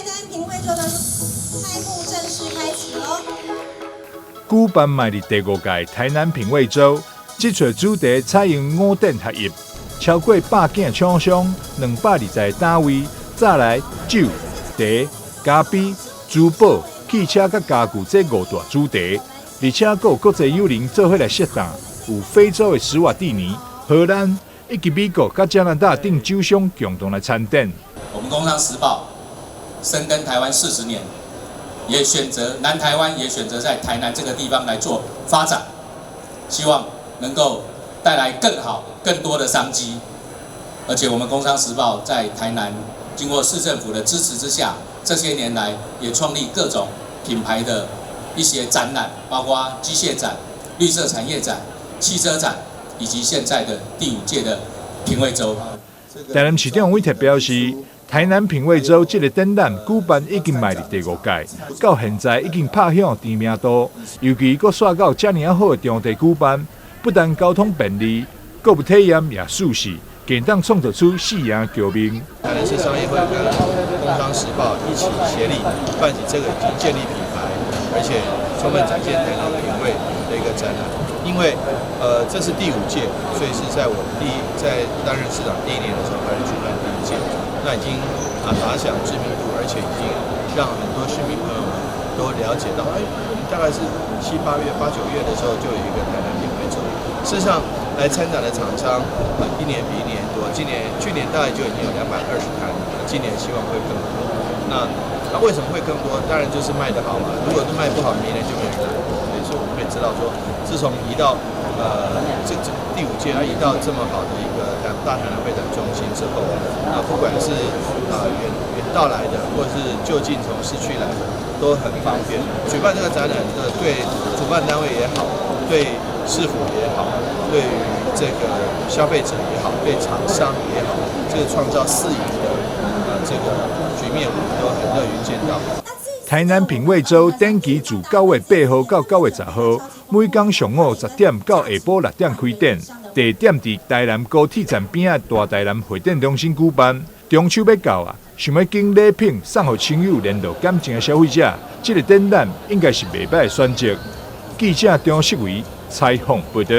台南品味周的开幕正式开启喽！举办迈入第5届台南品味周，这次主题采用5点合一，超过100件厂商，220个单位，再来酒、茶、咖啡、珠宝、汽车甲家具这5大主题，而且还有国际友人做伙来协同，有非洲的史瓦蒂尼、荷兰以及美国甲加拿大等酒商共同来参展。我们《工商时报》深耕台湾40年，也选择南台湾，也选择在台南这个地方来做发展，希望能够带来更好、更多的商机。而且我们《工商时报》在台南经过市政府的支持之下，这些年来也创立各种品牌的一些展览，包括机械展、绿色产业展、汽车展，以及现在的第5届的品味周。台南市长委特表示，台南品味周这个展览举办已经迈入第5届，到现在已经拍响知名度，尤其佫选到这么好的场地举办，不但交通便利，佫有体验也舒适，更当创造出4赢局面。台南市商业会跟《工商时报》一起协力办起这个已经建立品牌，而且充分展现台南品味的一个展览。因为这是第5届，所以是在我在担任市长第1年的时候开始举办第1届，那已经打响知名度，而且已经让很多市民朋友们都了解到，我们大概是7、8月、8、9月的时候就有一个台南品味周。事实上，来参展的厂商一年比一年多，去年大概就已经有220台，今年希望会更多。那为什么会更多？当然就是卖得好嘛。如果卖不好，明年就没人来。所以我们也知道说，自从移到这第5届，移到这么好的一个大台南会展中心之后，不管是远道来的，或者是就近从市区来的，都很方便。举办这个展览对主办单位也好，对市府也好，对于这个消费者也好，对厂商也好，这个创造4赢的这个局面，我们都很乐于见到。台南品味周展期自9月8号到9月10号，每天上午10点到下晡6点开展，地点伫台南高铁站边仔大台南会展中心举办。中秋要到啊，想要经礼品送予亲友联络感情的消费者，这个展览应该是袂歹的选择。记者张世维采访报道。